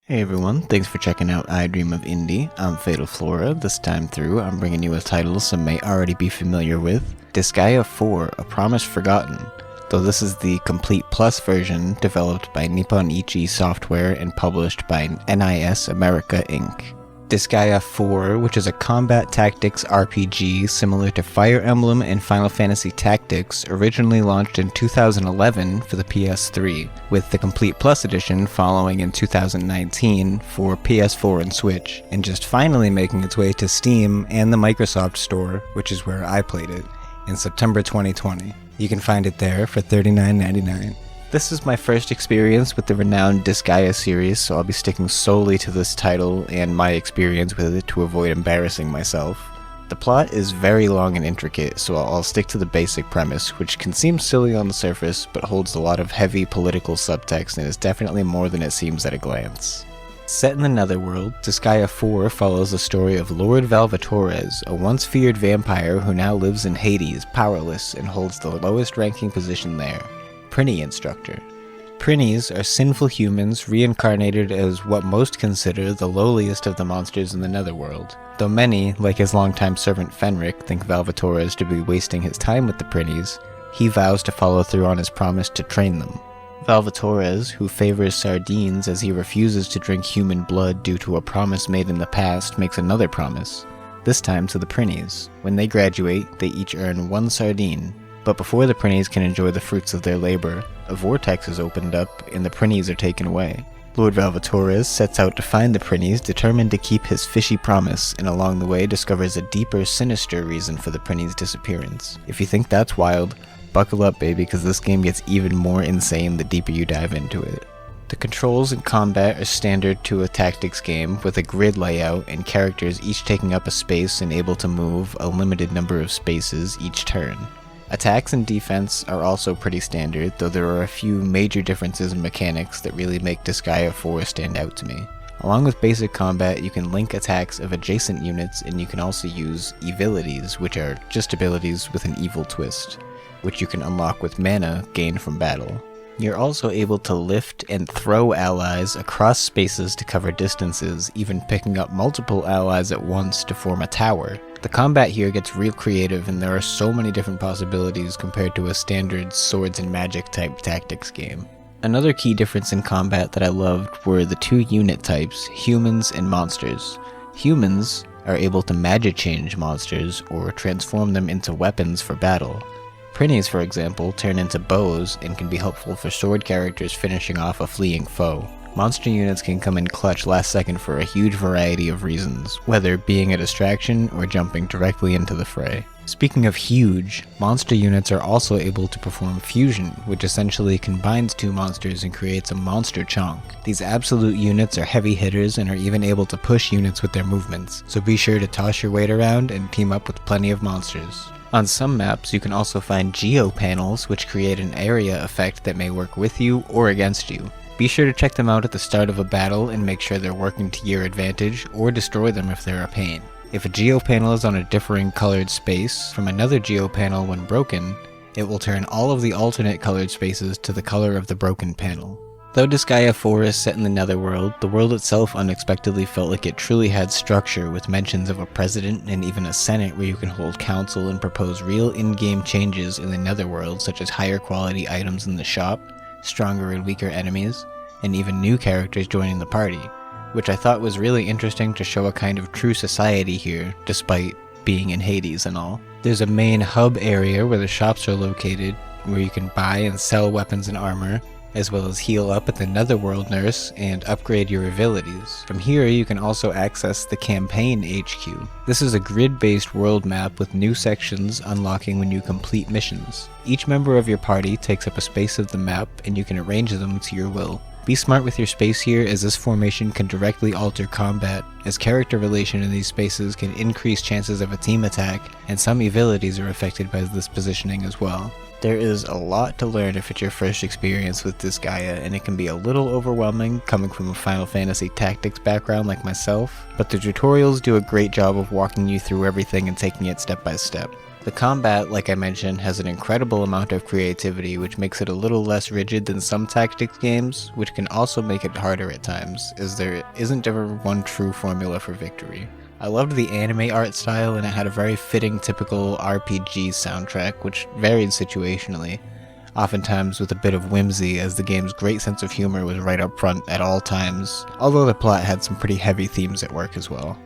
Hey everyone, thanks for checking out I Dream of Indie. I'm Fatal Flora. This time through, I'm bringing you a title some may already be familiar with, Disgaea 4, A Promise Forgotten, though this is the Complete Plus version developed by Nippon Ichi Software and published by NIS America Inc. Disgaea 4, which is a combat tactics RPG similar to Fire Emblem and Final Fantasy Tactics, originally launched in 2011 for the PS3, with the Complete Plus edition following in 2019 for PS4 and Switch, and just finally making its way to Steam and the Microsoft Store, which is where I played it, in September 2020. You can find it there for $39.99. This is my first experience with the renowned Disgaea series, so I'll be sticking solely to this title and my experience with it to avoid embarrassing myself. The plot is very long and intricate, so I'll stick to the basic premise, which can seem silly on the surface, but holds a lot of heavy political subtext and is definitely more than it seems at a glance. Set in the Netherworld, Disgaea 4 follows the story of Lord Valvatores, a once feared vampire who now lives in Hades, powerless, and holds the lowest ranking position there. Prinny Instructor. Prinnies are sinful humans reincarnated as what most consider the lowliest of the monsters in the Netherworld, though many, like his longtime servant Fenric, think Valvatores to be wasting his time with the Prinnies. He vows to follow through on his promise to train them. Valvatores, who favors sardines as he refuses to drink human blood due to a promise made in the past, makes another promise, this time to the Prinnies. When they graduate, they each earn one sardine. But before the Prinnies can enjoy the fruits of their labor, a vortex is opened up and the Prinnies are taken away. Lord Valvatores sets out to find the Prinnies, determined to keep his fishy promise, and along the way discovers a deeper, sinister reason for the Prinnies' disappearance. If you think that's wild, buckle up baby, because this game gets even more insane the deeper you dive into it. The controls in combat are standard to a tactics game, with a grid layout and characters each taking up a space and able to move a limited number of spaces each turn. Attacks and defense are also pretty standard, though there are a few major differences in mechanics that really make Disgaea 4 stand out to me. Along with basic combat, you can link attacks of adjacent units, and you can also use evilities, which are just abilities with an evil twist, which you can unlock with mana gained from battle. You're also able to lift and throw allies across spaces to cover distances, even picking up multiple allies at once to form a tower. The combat here gets real creative, and there are so many different possibilities compared to a standard swords and magic type tactics game. Another key difference in combat that I loved were the two unit types, humans and monsters. Humans are able to magic change monsters or transform them into weapons for battle. Prinnies, for example, turn into bows and can be helpful for sword characters finishing off a fleeing foe. Monster units can come in clutch last second for a huge variety of reasons, whether being a distraction or jumping directly into the fray. Speaking of huge, monster units are also able to perform fusion, which essentially combines two monsters and creates a monster chunk. These absolute units are heavy hitters and are even able to push units with their movements, so be sure to toss your weight around and team up with plenty of monsters. On some maps, you can also find geo panels, which create an area effect that may work with you or against you. Be sure to check them out at the start of a battle and make sure they're working to your advantage, or destroy them if they're a pain. If a geo panel is on a differing colored space from another geo panel when broken, it will turn all of the alternate colored spaces to the color of the broken panel. Though Disgaea 4 is set in the Netherworld, the world itself unexpectedly felt like it truly had structure, with mentions of a president and even a senate where you can hold council and propose real in-game changes in the Netherworld, such as higher quality items in the shop, stronger and weaker enemies, and even new characters joining the party, which I thought was really interesting to show a kind of true society here, despite being in Hades and all. There's a main hub area where the shops are located, where you can buy and sell weapons and armor, as well as heal up at the Netherworld Nurse and upgrade your abilities. From here, you can also access the Campaign HQ. This is a grid-based world map with new sections unlocking when you complete missions. Each member of your party takes up a space of the map, and you can arrange them to your will. Be smart with your space here, as this formation can directly alter combat, as character relation in these spaces can increase chances of a team attack, and some abilities are affected by this positioning as well. There is a lot to learn if it's your first experience with Disgaea, and it can be a little overwhelming coming from a Final Fantasy Tactics background like myself, but the tutorials do a great job of walking you through everything and taking it step by step. The combat, like I mentioned, has an incredible amount of creativity, which makes it a little less rigid than some tactics games, which can also make it harder at times, as there isn't ever one true formula for victory. I loved the anime art style, and it had a very fitting typical RPG soundtrack, which varied situationally, oftentimes with a bit of whimsy, as the game's great sense of humor was right up front at all times, although the plot had some pretty heavy themes at work as well.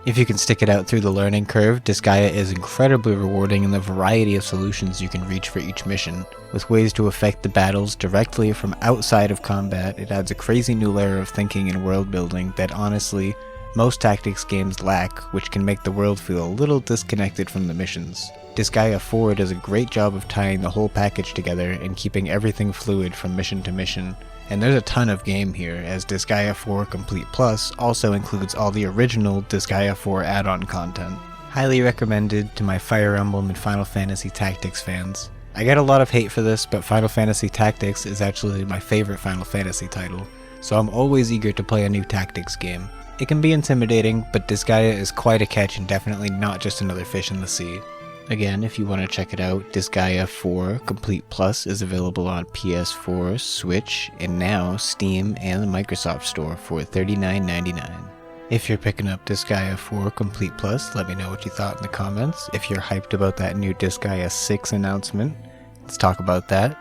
If you can stick it out through the learning curve, Disgaea is incredibly rewarding in the variety of solutions you can reach for each mission. With ways to affect the battles directly from outside of combat, it adds a crazy new layer of thinking and world building that honestly, most tactics games lack, which can make the world feel a little disconnected from the missions. Disgaea 4 does a great job of tying the whole package together and keeping everything fluid from mission to mission. And there's a ton of game here, as Disgaea 4 Complete Plus also includes all the original Disgaea 4 add-on content. Highly recommended to my Fire Emblem and Final Fantasy Tactics fans. I get a lot of hate for this, but Final Fantasy Tactics is actually my favorite Final Fantasy title, so I'm always eager to play a new tactics game. It can be intimidating, but Disgaea is quite a catch and definitely not just another fish in the sea. Again, if you want to check it out, Disgaea 4 Complete Plus is available on PS4, Switch, and now Steam and the Microsoft Store for $39.99. If you're picking up Disgaea 4 Complete Plus, let me know what you thought in the comments. If you're hyped about that new Disgaea 6 announcement, let's talk about that.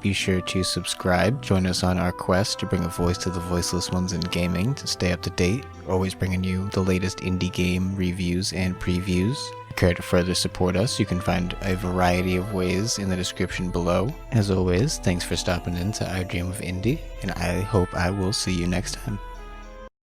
Be sure to subscribe, join us on our quest to bring a voice to the voiceless ones in gaming to stay up to date, always bringing you the latest indie game reviews and previews. Care to further support us, you can find a variety of ways in the description below. As always, thanks for stopping in to I Dream of Indie, and I hope I will see you next time.